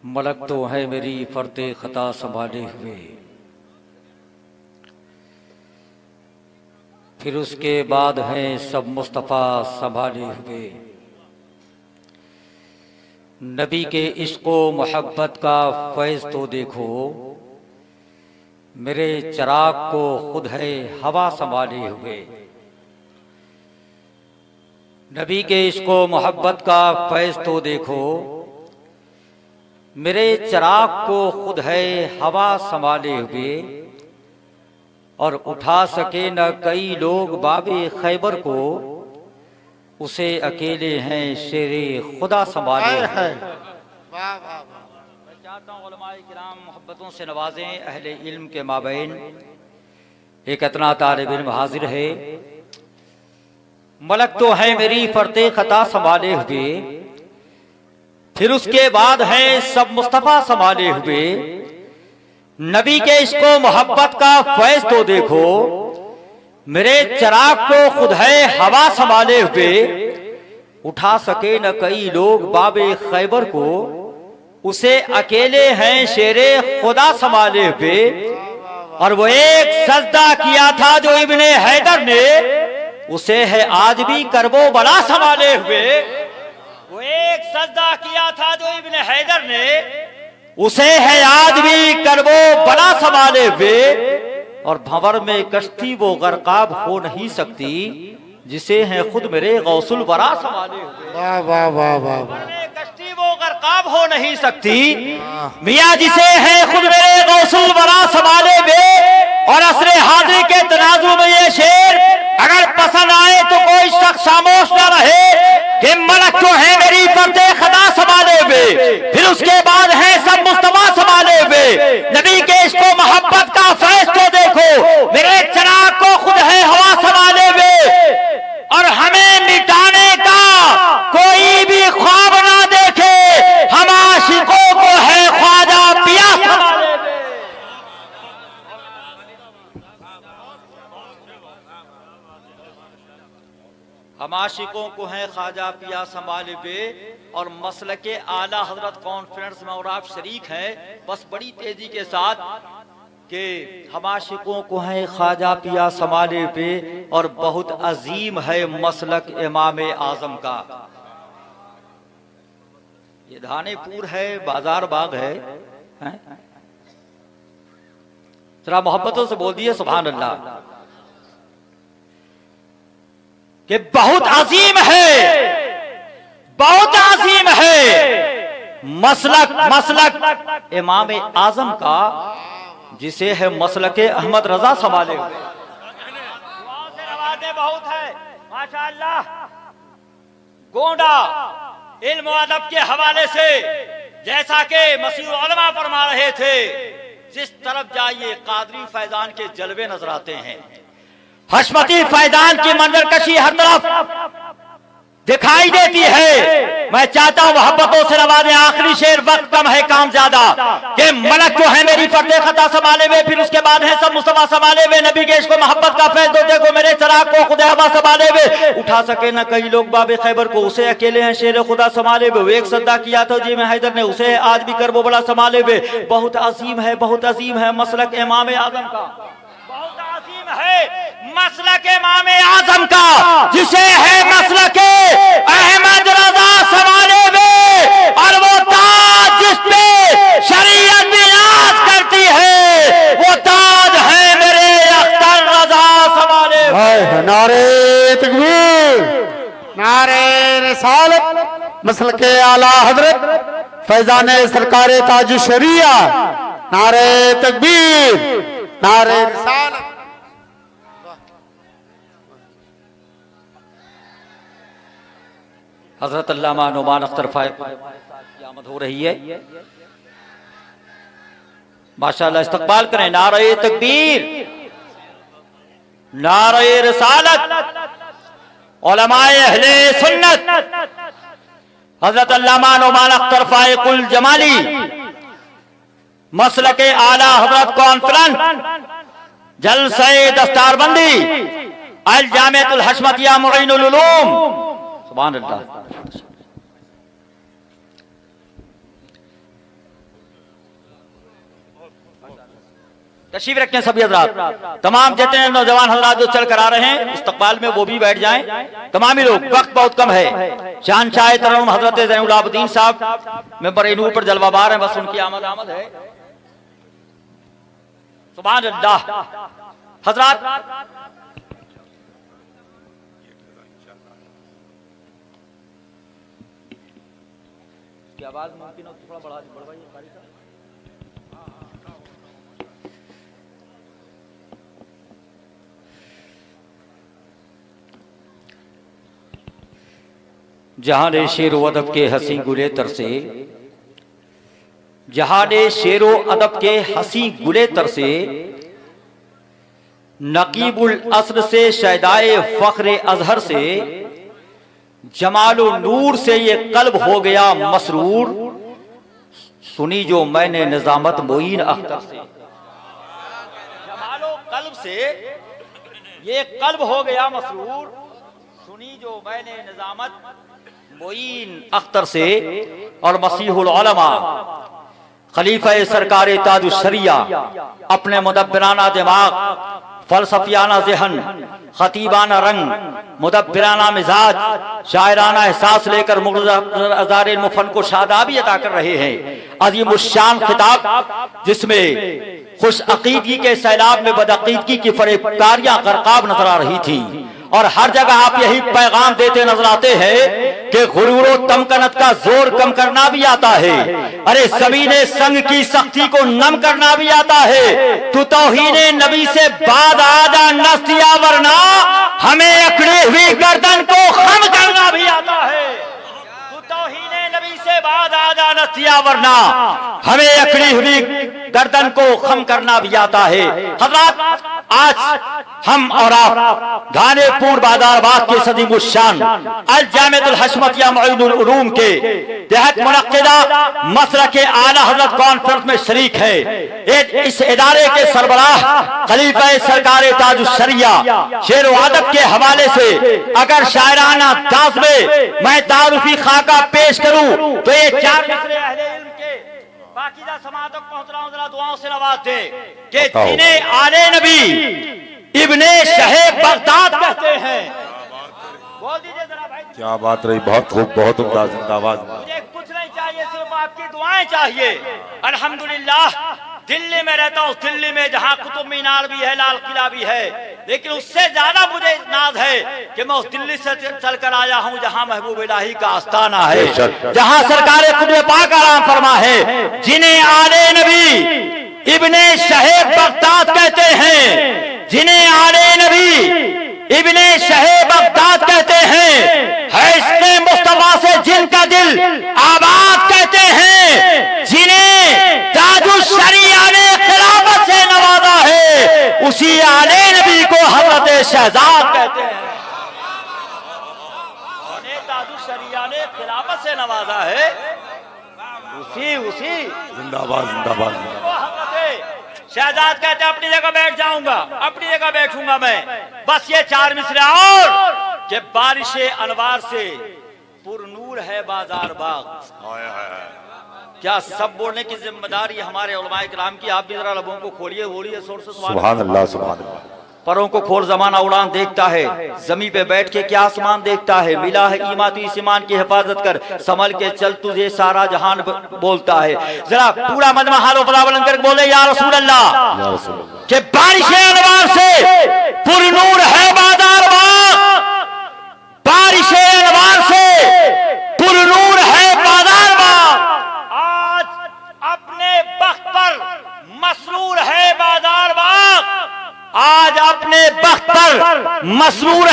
मलक तो है मेरी फर्ते खता संभाले हुए, फिर उसके बाद हैं सब मुस्तफ़ा संभाले हुए। नबी के इश्क़ो मोहब्बत का फैज़ तो देखो, मेरे चिराग को खुद है हवा संभाले हुए। नबी के इश्क़ो मोहब्बत का फैज़ तो देखो, मेरे चिराग को खुद है हवा संभाले हुए। और उठा सके न कई लोग बाबे खैबर को, उसे अकेले हैं शेरे खुदा संभाले हुए। चाहता हूँ उलमाए किराम मोहब्बतों से नवाजें अहले इल्म के माबैन। एक इतना तालिब इल्म हाजिर है, मलक तो है मेरी फर्ते खता संभाले हुए, फिर उसके बाद है सब मुस्तफ़ा संभाले हुए। नबी के इश्क़ो मोहब्बत का फैज़ तो देखो, मेरे चिराग को खुद है हवा संभाले हुए। उठा सके न कई लोग बाबे खैबर को, उसे अकेले हैं शेरे खुदा संभाले हुए। और वो एक सजदा किया था जो इब्ने हैदर ने, उसे है आज भी करबो बड़ा संभाले हुए। वो एक सजदा किया था जो इब्ने हैदर ने, उसे है आज भी करबो बड़ा संभाले हुए। और भंवर में कश्ती वो गरकाब हो नहीं सकती, जिसे है खुद मेरे गौसुल वरा संभाले हुए। वाह वाह वाह वाह। भंवर में कश्ती वो गरकाब हो नहीं सकती, मियाँ जिसे है खुद मेरे गौसुल वरा संभाले हुए। और असरे हाजिर के तनाजु में ये शेर अगर पसंद आए तो कोई शख्स खामोश न रहे कि मलक तो है मेरी फर्ते खता संभाले हुए, फिर उसके बाद है सब मुस्तफ़ा संभाले हुए। नबी के इश्क़ो मोहब्बत का फैज़ तो देखो, मेरे चिराग को खुद है हवा संभाले हुए। और हमें मिटाने का कोई भी ख्वाब ना देखे, हम आशिकों को है ख्वाजा पिया संभाले हुए। हम आशिकों को हैं ख्वाजा पिया संभाले हुए। और मसलके आला हजरत कॉन्फ्रेंस में और आप शरीक हैं, बस बड़ी तेजी के साथ कि हम आशिकों को हैं ख्वाजा पिया संभाले हुए। और बहुत अजीम है मसलक इमाम आजम का। ये धानेपुर है, बाजार बाग है, जरा मोहब्बतों से बोल दिए सुभान अल्लाह कि बहुत अजीम है, बहुत अजीम है मसलक इमाम आजम का, जिसे है मसलके अहमद रजा संभाले हुए। बहुत है माशाअल्लाह। गोंडा इल्म अदब के हवाले से जैसा कि मसीह उलमा फरमा रहे थे, जिस तरफ जाइए कादरी फैजान के जलवे नजर आते हैं, हशमती फैजान की मंजरकशी हर तरफ दिखाई देती है। मैं चाहता हूं मोहब्बतों से नवाजें। आखिरी शेर, वक्त कम है काम ज्यादा, कि मलक तो है मेरी फर्ते खता संभाले हुए, फिर उसके बाद है सब मुस्तफ़ा संभाले हुए। नबी के इश्क़ो मोहब्बत का फैज़ तो देखो, मेरे चिराग को खुदा हवा संभाले हुए। उठा सके न कई लोग बाबे खैबर को, उसे अकेले हैं शेर खुदा संभाले हुए। एक सद्दा किया था जी में हैदर ने, उसे आज भी कर वो बड़ा संभाले हुए। बहुत अजीम है, बहुत अजीम है मसलक इमाम आजम का, बहुत अजीम है मसलक इमाम आजम का, जिसे है मसलक अहमद रजा संभाले हुए। और वो ताज जिस पे शरीयत भी नाज करती है, वो ताज है मेरे अख्तर रजा संभाले हुए। नारे तकबीर, नारे रिसालत, मसलके आला हजरत फैजान सरकारे ताज शरिया। नारे तकबीर, नारे रिसालत। हजरत अल्लामा नुमान अख्तर फाइज की आमद हो रही है। माशाअल्लाह, इस्तकबाल करें। नारे तकबीर, नारे रिसालत, उलमाए अहले सुन्नत हजरत अल्लामा नुमान अख्तर फाइकुल जमाली, मसलके आला हजरत कॉन्फ्रेंस जलसे दस्तारबंदी अल जामिअतुल हशमतिया मुईनुल उलूम। सुभान अल्लाह। तशरीफ रखें सभी हजरात। तमाम जितने नौजवान हजरात जो चल कर आ रहे हैं इस्तकबाल में वो भी बैठ जाएं। तमामी लोग, वक्त बहुत कम है। शहंशाह तरन्नुम हजरत ज़ैनुल आबिदीन साहब मेंबर नूर पर जलवाबार हैं, बस उनकी आमद है। सुभान अल्लाह। हजरात की आवाज मुमकिन हो थोड़ा बढ़ाइए कारी साहब। जहां ने शेरो अदब के हंसी गुले तरसे, जहां ने शेरो अदब के हंसी गुले तरसे, नकीबुल असर से शैदाए फख्रे अजहर से, जमालो नूर से ये कल्ब हो गया मसरूर, सुनी जो मैंने निजामत मोइन अख्तर से। जमालो कल्ब से ये कल्ब हो गया मसरूर, सुनी जो मैंने निजामत मोइन अख्तर से। और मसीहुल उलमा खलीफा सरकार ताजुश शरिया अपने मुदब्बिराना दिमाग, फलसफियाना ज़हन, खतीबाना रंग, मुदब्बिराना मिजाज, शायराना एहसास लेकर मुग़्तज़र मुफ़न को शादाबी अता कर रहे हैं। अज़ीमुश्शान खिताब जिसमें खुश अकीदगी के सैलाब में बदअकीदगी की फरेबकारियां गरकाब नजर आ रही थी। और हर जगह आप यही पैगाम देते नजर आते हैं कि गुरूर व तमकनत का जोर कम करना भी आता है, अरे ज़मीने संग की सख्ती को नम करना भी आता है। तू तौहीने नबी से बाद आजा नस्तिया, वरना हमें अकड़ी हुई गर्दन को खम करना भी आता है। तू तौहीने नबी से बाद आजा नस्तिया, वरना हमें अकड़ी हुई गर्दन को खम करना भी आता है। हज़रात, आज हम और आप घानेपुर बाजारबाग के सदीमुश्शान अल जामिअतुल हशमतिया मुईनुल उलूम के तहत मुनक्किदा मसरक आला हज़रत कॉन्फ्रेंस में शरीक है। इस इदारे के सरबराह खलीफा सरकार ताजुश शरिया शेर व अदब के हवाले से अगर शायराना अंदाज में मैं तारुफी खाका पेश करूं तो ये चार मिसरे अहले इल्म के बाकीदा समाज तक पहुंच रहा हूं, जरा दुआओं से नवाज दे कि जिन्हें आले नबी इब्ने शहे बगदाद कहते हैं। बोल दीजिए जरा भाई। क्या बात रही, बहुत खूब, बहुत उम्दा, जिंदाबाद। मुझे कुछ नहीं चाहिए, सिर्फ आपकी दुआएं चाहिए। अल्हम्दुलिल्लाह दिल्ली में रहता हूँ, दिल्ली में जहाँ कुतुब मीनार भी है, लाल किला भी है, लेकिन उससे ज्यादा मुझे नाज है कि मैं उस दिल्ली से चलकर आया हूँ जहाँ महबूब इलाही का आस्ताना है, जहाँ सरकार कुतुब पाक आराम फरमा है। जिन्हें आले नबी इब्ने शहे बगदाद कहते हैं, जिन्हें आले नबी इब्ने शहे बगदाद कहते हैं, है इसके मुस्तफा से जिनका दिल आबाद कहते हैं, जिन्हें ताजुश शरिया ने खिलाफत से नवाजा है, उसी आले नबी को हज़रत शहजाद कहते हैं। ताजुश शरिया ने खिलाफत से नवाजा है, उसी जिंदाबाद जिंदाबाद। शहजाद कहते अपनी जगह बैठ जाऊंगा, अपनी जगह बैठूंगा मैं। बस ये चार मिसरे और कि बारिश अनवार से पुरनूर है बाजार बाग। क्या सब बोलने की जिम्मेदारी हमारे उलमाए किराम की। आप भी जरा लबों को खोलिए, बोलिए शोर से सुभान अल्लाह, सुभान अल्लाह। परों को खोल जमाना उड़ान देखता है, जमी पे बैठ के क्या आसमान देखता है। मिला है ईमान तू इस ईमान की हिफाजत कर, संभल के चल तुझे सारा जहान बोलता है। जरा पूरा मजमा हालो बला बुलंद कर बोले या रसूल अल्लाह कि बारिश अनवार से पुरनूर है बाजार बाग, बारिश अनवार से पुरनूर है बाजार बाग। आज अपने बख्त पर मसरूर है बाजार बाग, आज अपने बख्त पर मसरूर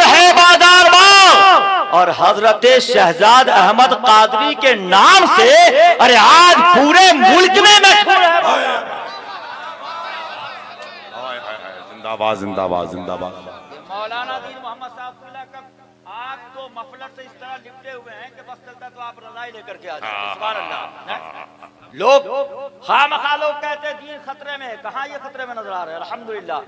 है बाजार बाग। और हजरत शहजाद अहमद कादरी के नाम से अरे आज पूरे मुल्क में मशहूर है। जिंदाबाद जिंदाबाद जिंदाबाद। मौलाना दीन मोहम्मद साहब आप तो मफलर से इस तरह लिपटे हुए हैं कि बस चलता तो आप रजाई लेकर के आ जाते। सुभान अल्लाह। लोग खामखा लोग कहते हैं दीन खतरे में, कहाँ ये खतरे में नजर आ रहे हैं। अल्हम्दुलिल्लाह,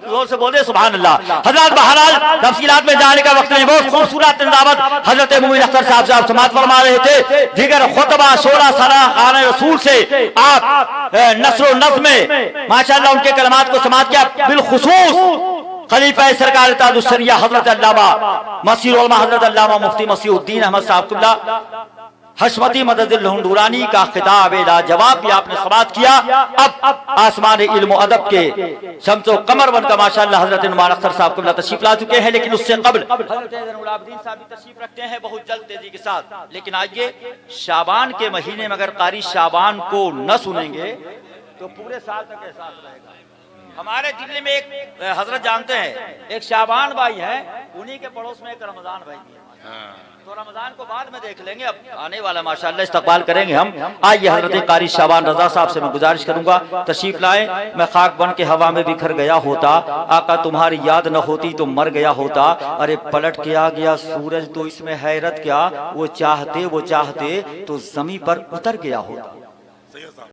जोर से बोले सुभान अल्लाह। हजरत बहरहाल तफसीलात में जाने का वक्त नहीं, बहुत खूबसूरत निजामत हजरत मुमीन अख्तर साहब समाअत फरमा रहे थे। दिगर खुतबा 16 साल आने रसूल से आप नस्र नज़्म में माशाअल्लाह उनके कलमात को समाअत किया। बिलखुसूस खलीफा सरकार ताजुश्शरिया हजरत अल्लामा मसीह उलमा हजरत अल्लामा मुफ्ती मसीहुद्दीन अहमद साहब हशमती मदद हुंडुरानी का खिताब लाजवाब भी आपने समाअत किया। अब आसमान इल्म अदब के शम्सो कमर बनकर माशाअल्लाह हजरत नुमान अख्तर साहब को तशरीफ ला चुके हैं, लेकिन उससे कबल हजरत ज़ैनुल आबिदीन साहब भी तशरीफ रखते हैं बहुत जल्द तेजी के साथ। लेकिन आइए, शाबान के महीने में अगर कारी शाबान को न सुनेंगे तो पूरे साल तक एहसास रहेगा। हमारे दिल्ली में एक हजरत जानते हैं, एक शाबान भाई है, उन्हीं के पड़ोस में एक रमजान भाई भी है। तो रमजान को बाद में देख लेंगे, अब आने वाला माशाअल्लाह इस्तकबाल करेंगे हम। आइए हजरत कारी शाबान रजा साहब से मैं गुजारिश करूंगा तशरीफ लाएं। मैं खाक बन के हवा में बिखर गया होता, आका तुम्हारी याद न होती तो मर गया होता। अरे पलट के आ गया सूरज तो इसमें हैरत क्या, वो चाहते तो जमी पर उतर गया होता।